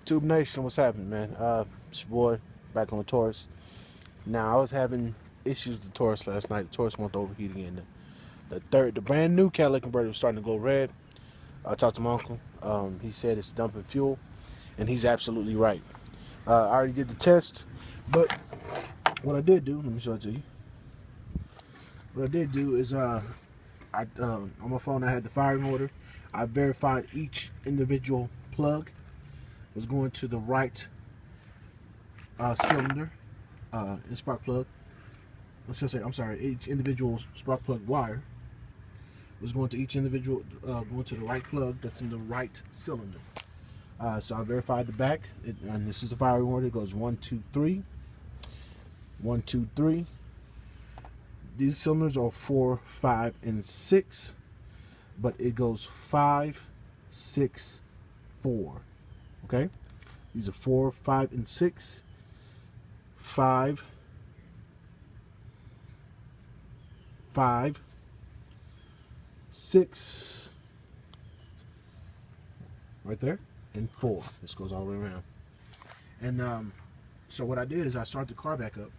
Tube Nation, what's happening, man? It's your boy back on the Taurus. Now, I was having issues with the Taurus last night. The Taurus went overheating, and the brand new catalytic converter was starting to glow red. I talked to my uncle. He said it's dumping fuel, and he's absolutely right. I already did the test, but what I did do, let me show it to you. What I did do is, on my phone, I had the firing order. I verified each individual plug was going to the right cylinder and spark plug. Let's just say, I'm sorry, each individual spark plug wire was going to each individual, going to the right plug that's in the right cylinder. So I verified the back, and this is the firing order. It goes 1, 2, 3, 1, 2, 3. These cylinders are 4, 5, and 6, but it goes 5, 6, 4. Okay, these are 4, 5, and 6. 5, 5, 6, right there, and 4. This goes all the way around. And so what I did is I started the car back up,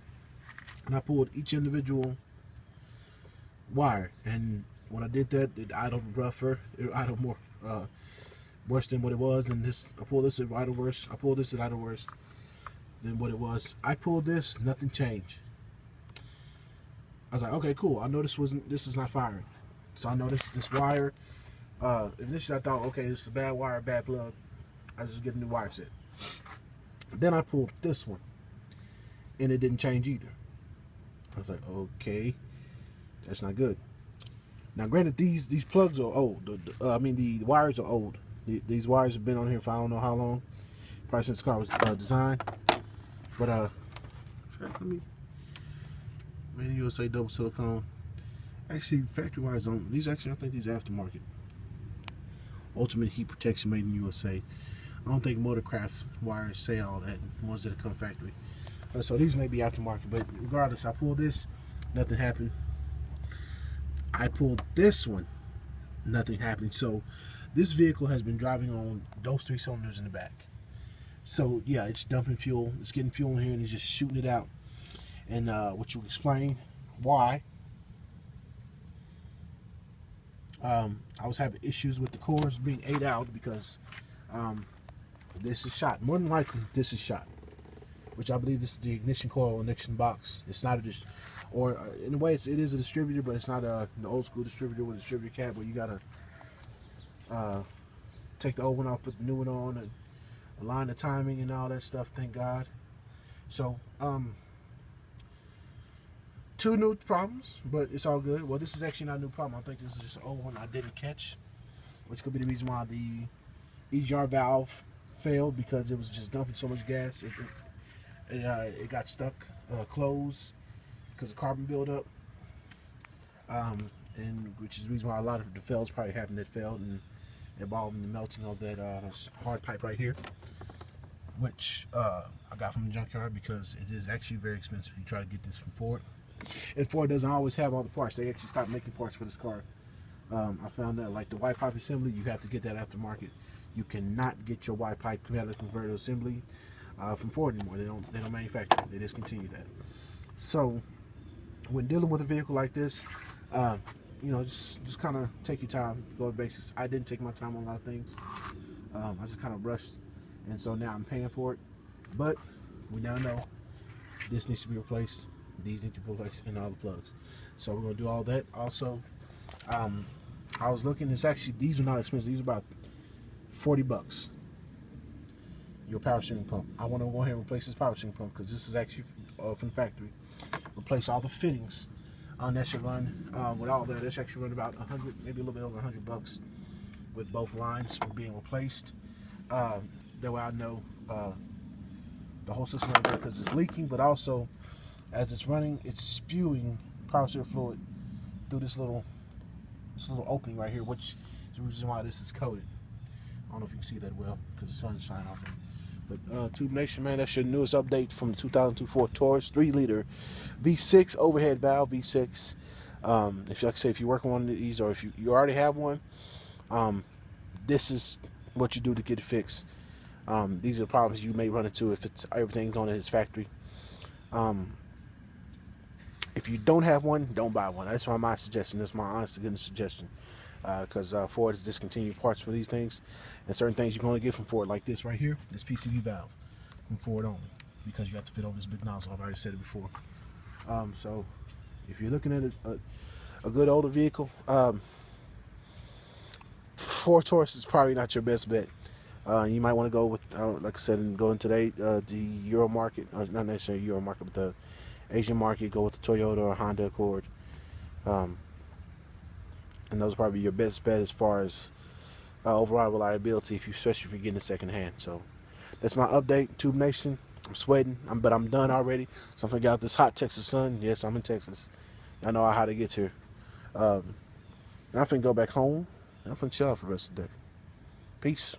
and I pulled each individual wire. And when I did that, it idled rougher, it idled more worse than what it was. And this, I pulled this, it idled worse. I pulled this, it idled worse than what it was. I pulled this, nothing changed. I was like, okay, cool. I know this is not firing. So I noticed this wire. Initially I thought, okay, this is a bad wire, bad plug. I just get a new wire set. Then I pulled this one, and it didn't change either. I was like, okay, that's not good. Now, granted, these plugs are old. The wires are old. These wires have been on here for I don't know how long, probably since the car was designed. But in fact, let me. Made in USA double silicone. Actually, factory wires don't. These actually, I think these are aftermarket. Ultimate heat protection made in USA. I don't think Motorcraft wires say all that. Ones that come factory. So these may be aftermarket, but regardless, I pulled this, nothing happened. I pulled this one, nothing happened. So this vehicle has been driving on those 3 cylinders in the back. So yeah, it's dumping fuel. It's getting fuel in here, and it's just shooting it out. And what you explain why. I was having issues with the cores being ate out because this is shot. More than likely, this is shot, which I believe this is the ignition coil or ignition box. It's not in a way, it is a distributor, but it's not the old school distributor with a distributor cap where you gotta take the old one off, put the new one on, and align the timing and all that stuff. Thank God. So 2 new problems, but it's all good. Well, this is actually not a new problem. I think this is just an old one I didn't catch, which could be the reason why the EGR valve failed, because it was just dumping so much gas. It got stuck closed because of carbon buildup, and which is the reason why a lot of the fails probably happened that failed, and involving the melting of that hard pipe right here, which I got from the junkyard because it is actually very expensive if you try to get this from Ford. And Ford doesn't always have all the parts. They actually stopped making parts for this car. I found that, like the white pipe assembly, you have to get that aftermarket. You cannot get your white pipe catalytic converter assembly from Ford anymore. They don't manufacture it. They discontinued that. So when dealing with a vehicle like this, just kind of take your time, go to basics. I didn't take my time on a lot of things. I just kind of rushed, and so now I'm paying for it. But we now know this needs to be replaced. These need to be replaced, and all the plugs. So we're gonna do all that. Also, I was looking. It's actually, these are not expensive. These are about $40. Your power steering pump. I want to go ahead and replace this power steering pump because this is actually from the factory. Replace all the fittings. That should run with all that. That should actually run about 100, maybe a little bit over $100 with both lines being replaced. That way I know the whole system running because it's leaking, but also as it's running, it's spewing power steering fluid through this little opening right here, which is the reason why this is coated. I don't know if you can see that well because the sun's shining off it. But Tube Nation, man, that's your newest update from the 2002 Ford Taurus 3-liter V6 overhead valve V6. If like I say, if you work on one of these, or if you already have one, this is what you do to get it fixed. These are problems you may run into if it's everything's on his factory. Um, if you don't have one, don't buy one. That's my suggestion. That's my honest to goodness suggestion. Because Ford has discontinued parts for these things, and certain things you can only get from Ford, like this right here, this PCV valve, from Ford only, because you have to fit over this big nozzle. I've already said it before. So if you're looking at a good older vehicle, Ford Taurus is probably not your best bet. You might want to go with, like I said, and go into the Euro market, or not necessarily Euro market, but the Asian market. Go with the Toyota or Honda Accord, and those are probably your best bet as far as overall reliability, especially if you're getting it secondhand. So that's my update, Tube Nation. I'm sweating, but I'm done already. So I'm gonna get out this hot Texas sun. Yes, I'm in Texas. I know how to get here. I'm finna go back home. I'm finna chill out for the rest of the day. Peace.